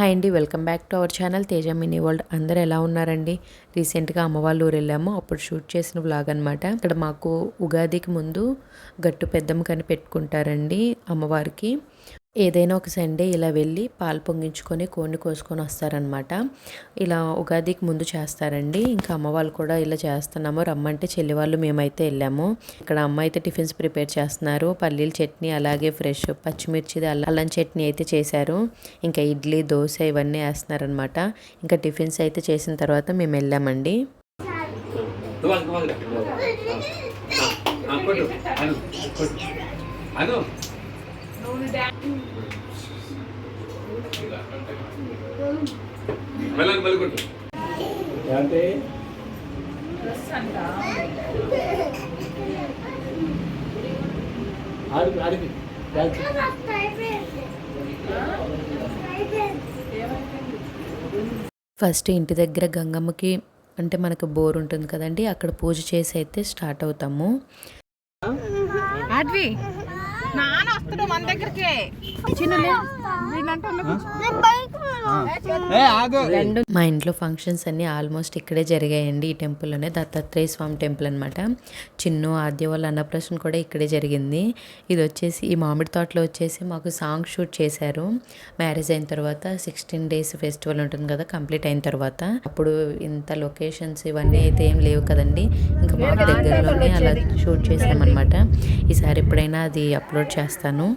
Hi అండి, welcome back to our channel Teja mini world. అందరూ ఎలా ఉన్నారండి? రీసెంట్గా అమ్మ వాళ్ళ ఊరు వెళ్ళాము, అప్పుడు షూట్ చేసిన వ్లాగ్ అనమాట. ఇక్కడ మాకు ఉగాదికి ముందు గట్టు పెద్దమ్మ కని పెట్టుకుంటారండి అమ్మవారికి. ఏదైనా ఒక సండే ఇలా వెళ్ళి పాలు పొంగించుకొని కోడిని కోసుకొని వస్తారనమాట. ఇలా ఉగాదికి ముందు చేస్తారండి. ఇంకా అమ్మ వాళ్ళు కూడా ఇలా చేస్తున్నాము, రమ్మంటే చెల్లి వాళ్ళు మేమైతే వెళ్ళాము. ఇక్కడ అమ్మ అయితే టిఫిన్స్ ప్రిపేర్ చేస్తున్నారు. పల్లీల చట్నీ, అలాగే ఫ్రెష్ పచ్చిమిర్చిది అల్లం చట్నీ అయితే చేశారు. ఇంకా ఇడ్లీ, దోశ ఇవన్నీ వేస్తున్నారనమాట. ఇంకా టిఫిన్స్ అయితే చేసిన తర్వాత మేము వెళ్ళామండి. ఫస్ట్ ఇంటి దగ్గర గంగమ్మకి అంటే మనకు బోర్ ఉంటుంది కదండి, అక్కడ పూజ చేసి అయితే స్టార్ట్ అవుతాము. మా ఇంట్లో ఫంక్షన్స్ అన్ని ఆల్మోస్ట్ ఇక్కడే జరిగాయండి. ఈ టెంపుల్లోనే, దత్తాత్రేయ స్వామి టెంపుల్ అనమాట. చిన్ను ఆద్య వాళ్ళ అన్నప్రసన్న కూడా ఇక్కడే జరిగింది. ఇది వచ్చేసి ఈ మామిడి తోటలో వచ్చేసి మాకు సాంగ్ షూట్ చేశారు. మ్యారేజ్ అయిన తర్వాత 16 days ఫెస్టివల్ ఉంటుంది కదా, కంప్లీట్ అయిన తర్వాత. అప్పుడు ఇంత లొకేషన్స్ ఇవన్నీ అయితే ఏం లేవు కదండి, ఇంకా మాకు దగ్గరలోనే అలా షూట్ చేసామన్నమాట. ఈసారి ఎప్పుడైనా అది అప్లోడ్ చేస్తాను.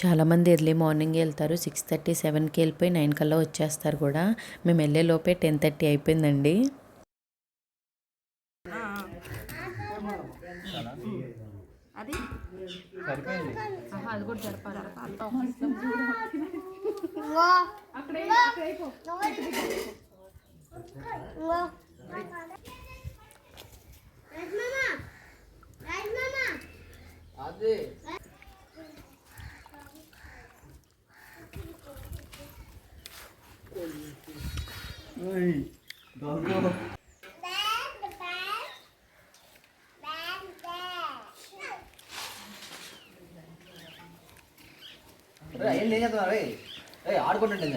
చాలామంది ఎర్లీ మార్నింగ్ వెళ్తారు. 6:30, 7కి వెళ్ళిపోయి 9 కల్లా వచ్చేస్తారు కూడా. మేము వెళ్ళే లోపే 10:30 అయిపోయిందండి. ఆడుకుంటుండే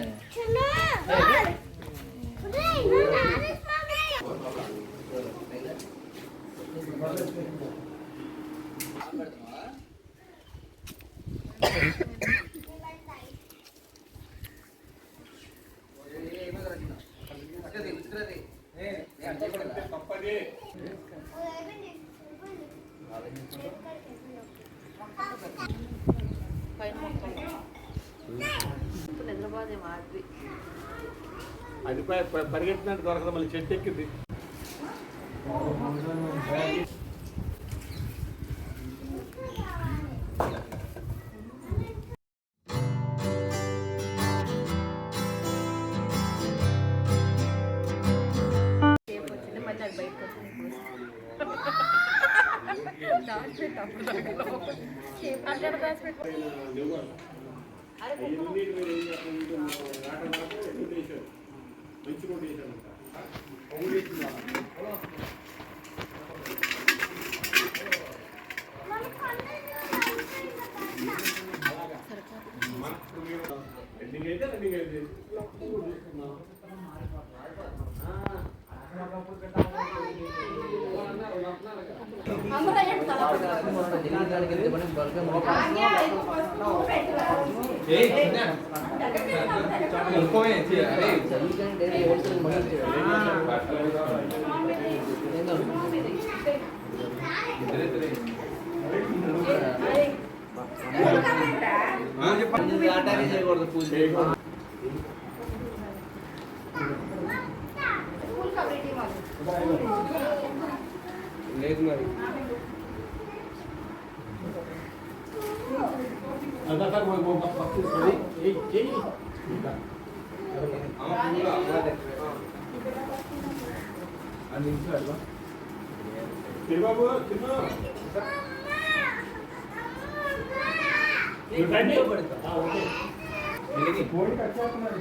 అది పరిగెత్తినట్టు దొరకదు, మళ్ళీ చెట్టు ఎక్కింది. లేదు మరి అదా సార్ బాబు కోడి కట్టేస్తున్నారు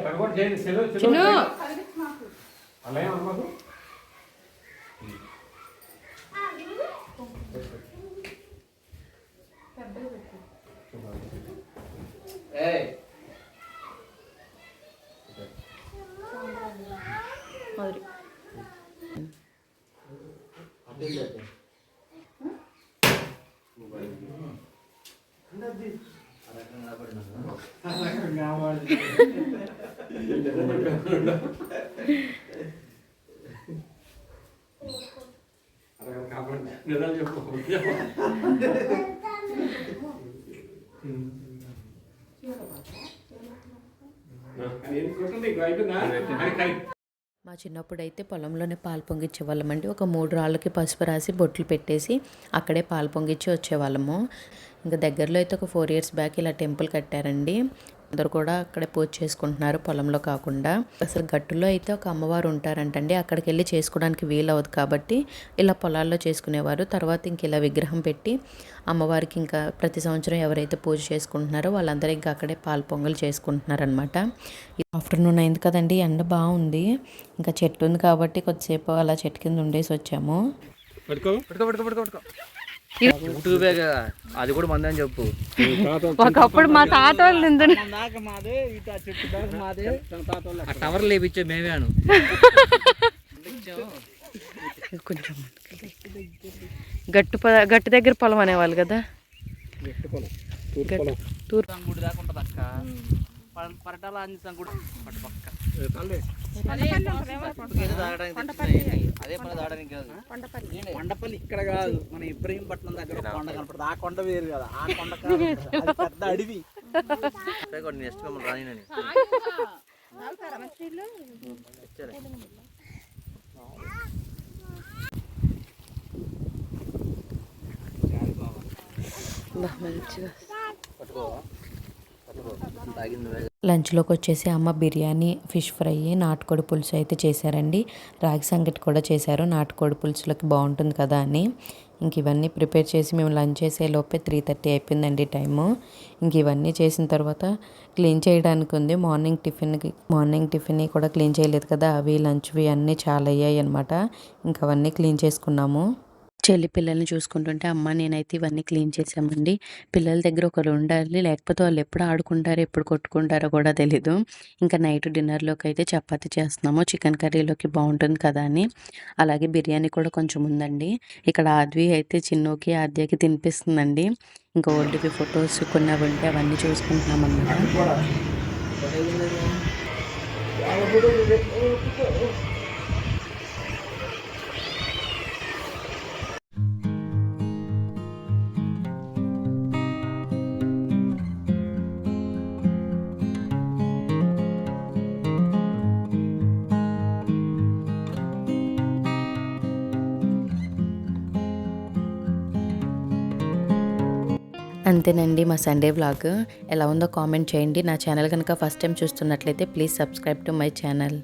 కనుగోలు చేయండి సెలవు అలా ఏమన్నమాకు నిజాలు చెప్పు మా చిన్నప్పుడు అయితే పొలంలోనే పాలు పొంగిచ్చే వాళ్ళమండి. ఒక 3 రాళ్ళకి పసుపు రాసి బొట్లు పెట్టేసి అక్కడే పాలు పొంగిచ్చి వచ్చేవాళ్ళము. ఇంకా దగ్గరలో అయితే ఒక 4 ఇయర్స్ బ్యాక్ ఇలా టెంపుల్ కట్టారండి. అందరూ కూడా అక్కడే పూజ చేసుకుంటున్నారు పొలంలో కాకుండా. అసలు గట్టులో అయితే ఒక అమ్మవారు ఉంటారంటండి. అక్కడికి వెళ్ళి చేసుకోవడానికి వీలవదు కాబట్టి ఇలా పొలాల్లో చేసుకునేవారు. తర్వాత ఇంక ఇలా విగ్రహం పెట్టి అమ్మవారికి ఇంకా ప్రతి సంవత్సరం ఎవరైతే పూజ చేసుకుంటున్నారో వాళ్ళందరూ ఇంకా అక్కడే పాలు పొంగలు చేసుకుంటున్నారనమాట. ఆఫ్టర్నూన్ అయింది కదండి, ఎండ బాగుంది. ఇంకా చెట్టు ఉంది కాబట్టి కొద్దిసేపు అలా చెట్టు కింద ఉండేసి వచ్చాము. యూట్యూబే కదా, అది కూడా మందని చెప్పు. ఒకప్పుడు మా తాత వాళ్ళు టవర్ లేపించే మేమే అను. కొంచెం గట్టు దగ్గర పొలం అనేవాళ్ళు కదా. గుడి దాకా ఉంటుంది అక్క. పరటాల అందిస్తాం కూడా పక్క అదే పని తాగడానికి కాదు. కొండపల్లి ఇక్కడ కాదు, మన ఇబ్రహీంపట్నం దగ్గర కొండ కనపడుతుంది. ఆ కొండ వేరు కదా, ఆ కొండ పెద్ద అడవి. నెక్స్ట్ మిమ్మల్ని రానినని లంచ్లోకి వచ్చేసి అమ్మ బిర్యానీ, ఫిష్ ఫ్రై, నాటుకోడి పులుసు అయితే చేశారండి. రాగి సంగటి కూడా చేశారు. నాటుకోడి పులుసులోకి బాగుంటుంది కదా అని ఇంక ఇవన్నీ ప్రిపేర్ చేసి మేము లంచ్ చేసే లోపే 3:30 అయిపోయిందండి టైము. ఇంక ఇవన్నీ చేసిన తర్వాత క్లీన్ చేయడానికి ఉంది. మార్నింగ్ టిఫిన్ కూడా క్లీన్ చేయలేదు కదా, అవి లంచ్వి అన్నీ చాలా అయ్యాయి అనమాట. ఇంకా అవన్నీ క్లీన్ చేసుకున్నాము. చెల్లి పిల్లల్ని చూసుకుంటుంటే అమ్మ నేనైతే ఇవన్నీ క్లీన్ చేసామండి. పిల్లల దగ్గర ఒకరు ఉండాలి, లేకపోతే వాళ్ళు ఎప్పుడు ఆడుకుంటారో ఎప్పుడు కొట్టుకుంటారో కూడా తెలీదు. ఇంకా నైట్ డిన్నర్లోకి అయితే చపాతీ చేస్తున్నాము, చికెన్ కర్రీలోకి బాగుంటుంది కదా అని. అలాగే బిర్యానీ కూడా కొంచెం ఉందండి. ఇక్కడ ఆద్వి అయితే చిన్నోకి ఆద్యకి తినిపిస్తుందండి. ఇంకా ఓల్డ్వి ఫొటోస్ కొన్ని అవి ఉంటే అవన్నీ చూసుకుంటున్నాం అన్నమాట. అంతేనండి మా సండే వ్లాగ్. ఎలా ఉందో కామెంట్ చేయండి. నా ఛానల్ కనుక ఫస్ట్ టైం చూస్తున్నట్లయితే please subscribe to my channel.